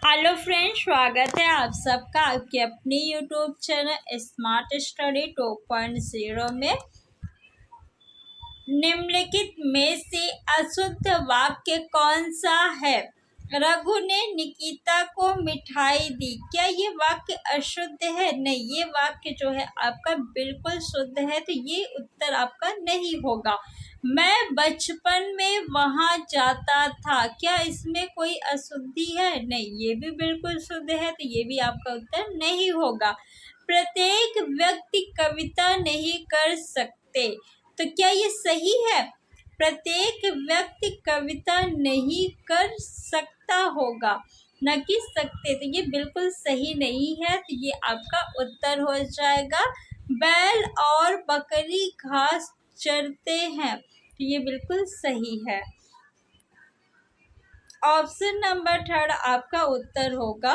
Hello friends, स्वागत है आप सबका आपके अपनी यूट्यूब चैनल स्मार्ट स्टडी 2.0 में। निम्नलिखित में से अशुद्ध वाक्य कौन सा है? रघु ने निकिता को मिठाई दी। क्या ये वाक्य अशुद्ध है? नहीं, ये वाक्य जो है आपका बिल्कुल शुद्ध है, तो ये उत्तर आपका नहीं होगा। मैं बचपन में वहां जाता था। क्या इसमें कोई अशुद्धि है? नहीं, ये भी बिल्कुल शुद्ध है, तो ये भी आपका उत्तर नहीं होगा। प्रत्येक व्यक्ति कविता नहीं कर सकते, तो क्या ये सही है? प्रत्येक व्यक्ति कविता नहीं कर सकता होगा, न कि सकते, तो ये बिल्कुल सही नहीं है, तो ये आपका उत्तर हो जाएगा। बैल और बकरी घास चरते हैं, तो ये बिल्कुल सही है। ऑप्शन नंबर 3 आपका उत्तर होगा।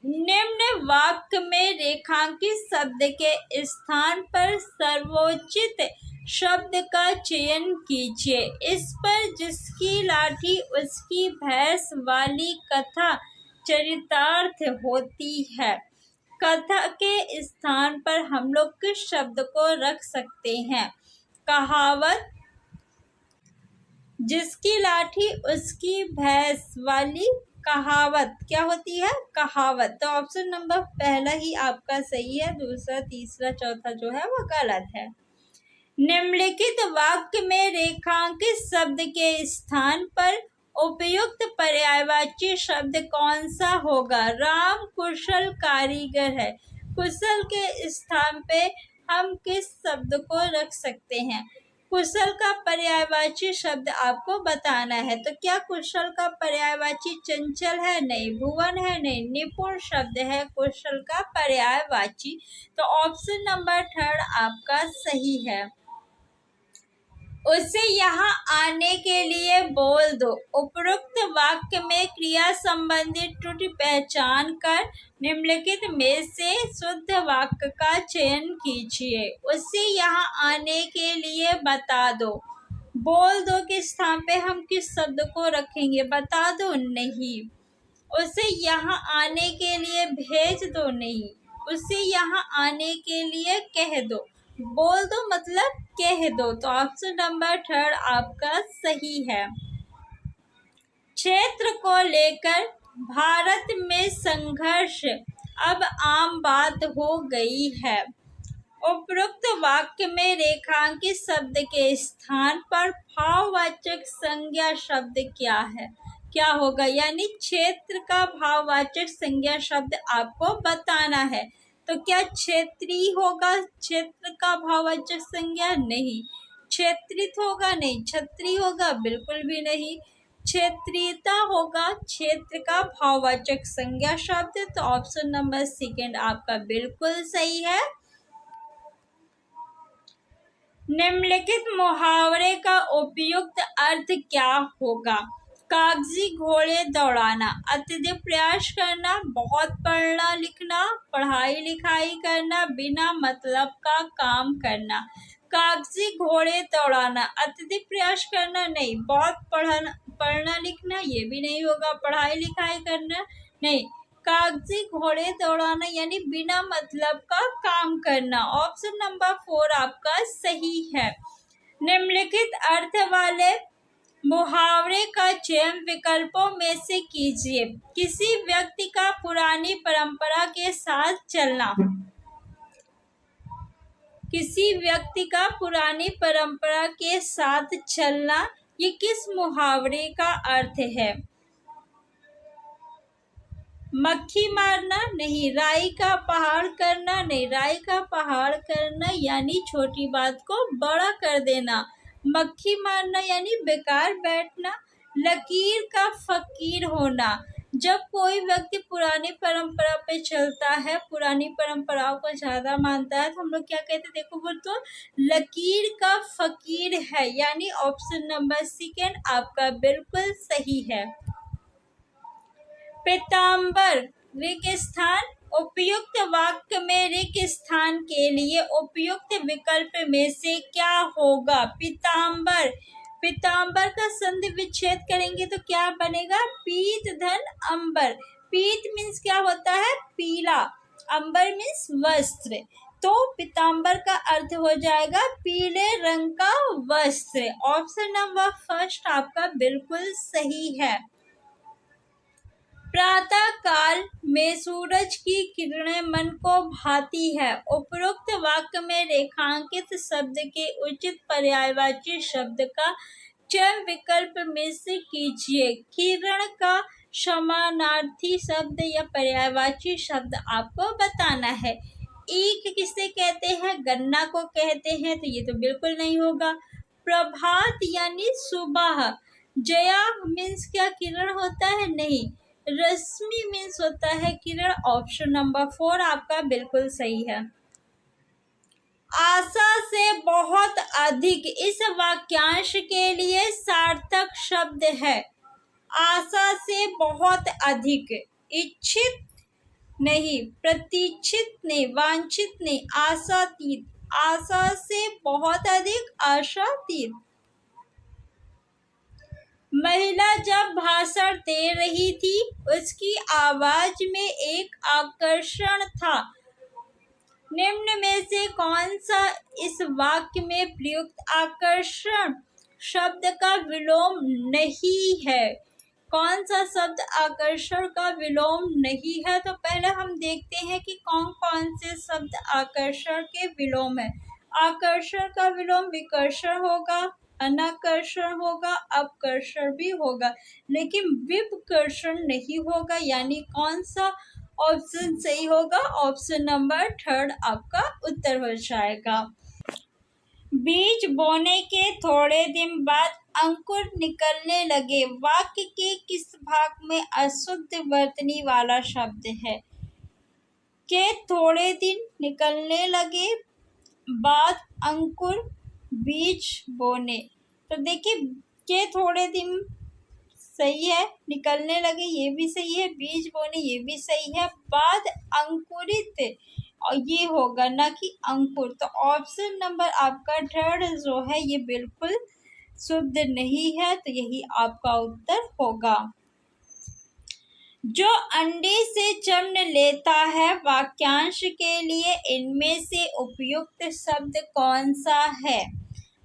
निम्न वाक्य में रेखांकित शब्द के स्थान पर सर्वोचित शब्द का चयन कीजिए। इस पर जिसकी लाठी उसकी भैंस वाली कथा चरितार्थ होती है। कथा के स्थान पर हम लोग किस शब्द को रख सकते हैं? कहावत, जिसकी लाठी उसकी भैंस वाली कहावत क्या होती है? कहावत। तो ऑप्शन नंबर पहला ही आपका सही है, दूसरा तीसरा चौथा जो है वो गलत है। निम्नलिखित वाक्य में रेखांकित शब्द के स्थान पर उपयुक्त पर्यायवाची शब्द कौन सा होगा? राम कुशल कारीगर है। कुशल के स्थान पे हम किस शब्द को रख सकते हैं? कुशल का पर्यायवाची शब्द आपको बताना है। तो क्या कुशल का पर्यायवाची चंचल है? नहीं। भुवन है? नहीं। निपुण शब्द है कुशल का पर्यायवाची। तो ऑप्शन नंबर 3 आपका सही है। उसे यहाँ आने के लिए बोल दो। उपरोक्त वाक्य में क्रिया संबंधी त्रुटि पहचान कर निम्नलिखित में से शुद्ध वाक्य का चयन कीजिए। उसे यहाँ आने के लिए बता दो। बोल दो के स्थान पे हम किस शब्द को रखेंगे? बता दो नहीं। उसे यहाँ आने के लिए भेज दो नहीं। उसे यहाँ आने के लिए कह दो। बोल दो मतलब कह दो। तो ऑप्शन नंबर 3 आपका सही है। क्षेत्र को लेकर भारत में संघर्ष अब आम बात हो गई है। उपरोक्त वाक्य में रेखांकित शब्द के स्थान पर भाववाचक संज्ञा शब्द क्या है? क्या होगा? यानी क्षेत्र का भाववाचक संज्ञा शब्द आपको बताना है। तो क्या क्षेत्रीय होगा? क्षेत्र का भाववाचक संज्ञा? नहीं। क्षेत्रित होगा? नहीं। छत्री होगा? बिल्कुल भी नहीं। क्षेत्रीयता होगा क्षेत्र का भाववाचक संज्ञा शब्द। तो ऑप्शन नंबर 2 आपका बिल्कुल सही है। निम्नलिखित मुहावरे का उपयुक्त अर्थ क्या होगा? कागजी घोड़े दौड़ाना, अत्यधिक प्रयास करना, बहुत पढ़ना लिखना, पढ़ाई लिखाई करना, बिना मतलब का काम करना। कागजी घोड़े दौड़ाना, अत्यधिक प्रयास करना नहीं। बहुत पढ़ना लिखना, ये भी नहीं होगा। पढ़ाई लिखाई करना नहीं। कागजी घोड़े दौड़ाना यानी बिना मतलब का काम करना। ऑप्शन नंबर 4 आपका सही है। निम्नलिखित अर्थ वाले मुहावरे का चयन विकल्पों में से कीजिए। किसी व्यक्ति का पुरानी परंपरा के साथ चलना। किसी व्यक्ति का पुरानी परंपरा के साथ चलना, ये किस मुहावरे का अर्थ है? मक्खी मारना नहीं। राई का पहाड़ करना नहीं। राई का पहाड़ करना यानी छोटी बात को बड़ा कर देना। मक्खी मारना यानी बेकार बैठना। लकीर का फकीर होना, जब कोई व्यक्ति पुरानी परंपरा पे चलता है, पुरानी परंपराओं को ज्यादा मानता है, तो हम लोग क्या कहते हैं? देखो वो तो लकीर का फकीर है। यानी ऑप्शन नंबर 2 आपका बिल्कुल सही है। पीताम्बर रिक्त स्थान। उपयुक्त वाक्य में रिक्त स्थान के लिए उपयुक्त विकल्प में से क्या होगा? पीताम्बर पीताम्बर का संधि विच्छेद करेंगे तो क्या बनेगा? पीत धन अंबर। पीत मीन्स क्या होता है? पीला। अंबर मीन्स वस्त्र। तो पीताम्बर का अर्थ हो जाएगा पीले रंग का वस्त्र। ऑप्शन नंबर फर्स्ट आपका बिल्कुल सही है। प्रातः काल में सूरज की किरणें मन को भाती है। उपरोक्त वाक्य में रेखांकित शब्द के उचित पर्यायवाची शब्द का चयन विकल्प में से कीजिए। किरण का समानार्थी शब्द या पर्यायवाची शब्द आपको बताना है। ईख किसे कहते हैं? गन्ना को कहते हैं, तो ये तो बिल्कुल नहीं होगा। प्रभात यानी सुबह। जया मीन्स क्या किरण होता है? नहीं। रश्मि मीन्स होता है किरण। ऑप्शन नंबर 4 आपका बिल्कुल सही है। आशा से बहुत अधिक इस वाक्यांश के लिए सार्थक शब्द है। आशा से बहुत अधिक। इच्छित नहीं, प्रतीक्षित नहीं, वांछित नहीं, आशातीत। आशा से बहुत अधिक, आशातीत। महिला जब भाषण दे रही थी उसकी आवाज में एक आकर्षण था। निम्न में से कौन सा इस वाक्य में प्रयुक्त आकर्षण शब्द का विलोम नहीं है? कौन सा शब्द आकर्षण का विलोम नहीं है? तो पहले हम देखते हैं कि कौन कौन से शब्द आकर्षण के विलोम है। आकर्षण का विलोम विकर्षण होगा, अनाकर्षण होगा, अपकर्षण भी होगा, लेकिन विपकर्षण नहीं होगा। यानी कौन सा ऑप्शन सही होगा? ऑप्शन नंबर 3 आपका उत्तर हो जाएगा। बीज बोने के थोड़े दिन बाद अंकुर निकलने लगे। वाक्य के किस भाग में अशुद्ध वर्तनी वाला शब्द है? के थोड़े दिन निकलने लगे, बाद अंकुर, बीज बोने। तो देखिए के थोड़े दिन सही है, निकलने लगे ये भी सही है, बीज बोने ये भी सही है, बाद अंकुरित और ये होगा ना कि अंकुर। तो ऑप्शन नंबर आपका 3 जो है ये बिल्कुल शुद्ध नहीं है, तो यही आपका उत्तर होगा। जो अंडे से जन्म लेता है वाक्यांश के लिए इनमें से उपयुक्त शब्द कौन सा है?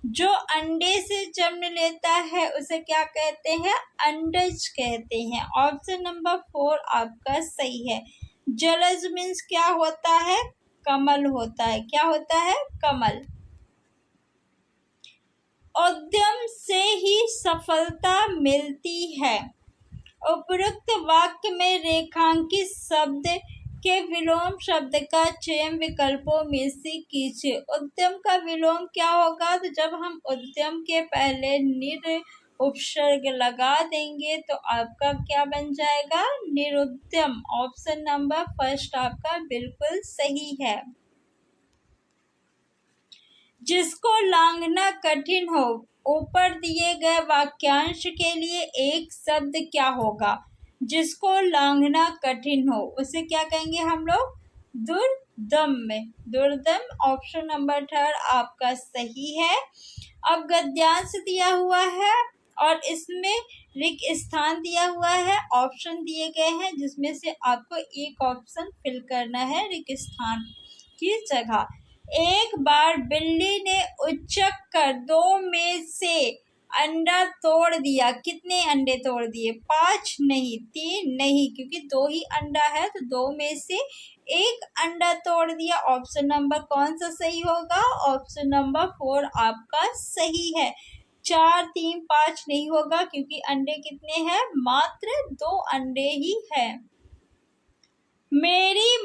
जो अंडे से जन्म लेता है उसे क्या कहते हैं? अंडज कहते हैं। ऑप्शन नंबर 4 आपका सही है। जलज मीन्स क्या होता है? कमल होता है। क्या होता है? कमल। उद्यम से ही सफलता मिलती है। उपरोक्त वाक्य में रेखांकित शब्द के विलोम शब्द का चयन विकल्पों में से कीजिए। उद्यम का विलोम क्या होगा? तो जब हम उद्यम के पहले निर उपसर्ग लगा देंगे तो आपका क्या बन जाएगा? निरुद्यम। ऑप्शन नंबर फर्स्ट आपका बिल्कुल सही है। जिसको लांघना कठिन हो, ऊपर दिए गए वाक्यांश के लिए एक शब्द क्या होगा? जिसको लांघना कठिन हो उसे क्या कहेंगे हम लोग? दुर्दम में। दुर्दम। ऑप्शन नंबर 3 आपका सही है। अब गद्यांश दिया हुआ है और इसमें रिक्त स्थान दिया हुआ है, ऑप्शन दिए गए हैं जिसमें से आपको एक ऑप्शन फिल करना है रिक्त स्थान की जगह। एक बार बिल्ली ने उचक कर 2 में से अंडा तोड़ दिया। कितने अंडे तोड़ दिए? 5 नहीं, 3 नहीं, क्योंकि 2 ही अंडा है तो 2 में से 1 अंडा तोड़ दिया। ऑप्शन नंबर कौन सा सही होगा? ऑप्शन नंबर 4 आपका सही है। 4, 3, 5 नहीं होगा क्योंकि अंडे कितने हैं? मात्र 2 अंडे ही है। मेरी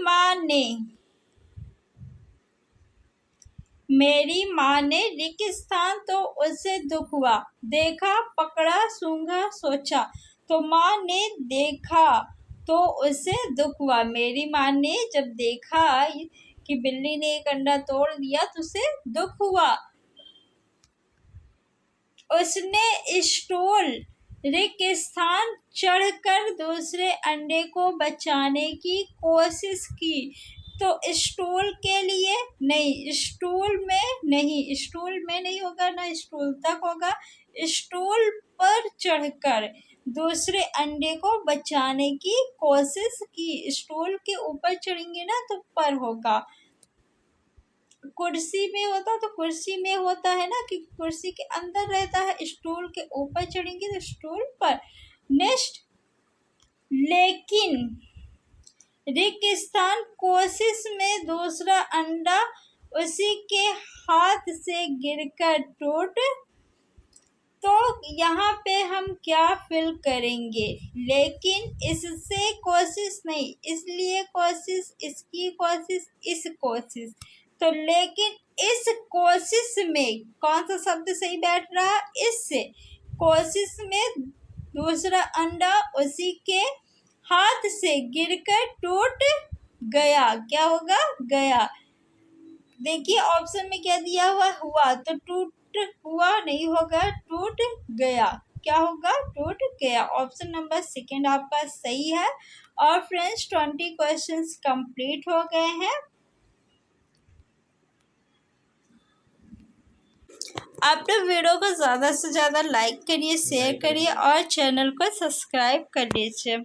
माँ ने रिक्त स्थान तो उसे दुख हुआ, देखा, पकड़ा, सूंघा, सोचा। तो माँ ने देखा तो उसे दुख हुआ। मेरी माँ ने जब देखा कि बिल्ली ने एक अंडा तोड़ दिया तो उसे दुख हुआ। उसने स्टूल रिक्त स्थान चढ़कर दूसरे अंडे को बचाने की कोशिश की। तो स्टूल के लिए नहीं, स्टूल में नहीं, स्टूल में नहीं होगा ना, स्टूल तक होगा। स्टूल पर चढ़कर दूसरे अंडे को बचाने की कोशिश की। स्टूल के ऊपर चढ़ेंगे ना तो पर होगा, कुर्सी में होता तो कुर्सी में होता है ना कि कुर्सी के अंदर रहता है, स्टूल के ऊपर चढ़ेंगे तो स्टूल पर। नेक्स्ट, लेकिन रेगिस्तान कोशिश में दूसरा अंडा उसी के हाथ से गिरकर टूट, तो यहाँ पे हम क्या फिल करेंगे? लेकिन इससे कोशिश नहीं, इसलिए कोशिश, इसकी कोशिश, इस कोशिश। तो लेकिन इस कोशिश में कौन सा शब्द सही बैठ रहा? इससे। कोशिश में दूसरा अंडा उसी के हाथ से गिरकर टूट गया। क्या होगा? गया। देखिए ऑप्शन में क्या दिया हुआ, तो टूट हुआ नहीं होगा, टूट गया। क्या होगा? टूट गया। ऑप्शन नंबर सेकंड आपका सही है। और फ्रेंड्स 20 क्वेश्चंस कंप्लीट हो गए हैं। आप लोग वीडियो को ज़्यादा से ज़्यादा लाइक करिए, शेयर करिए और चैनल को सब्सक्राइब कर लीजिए।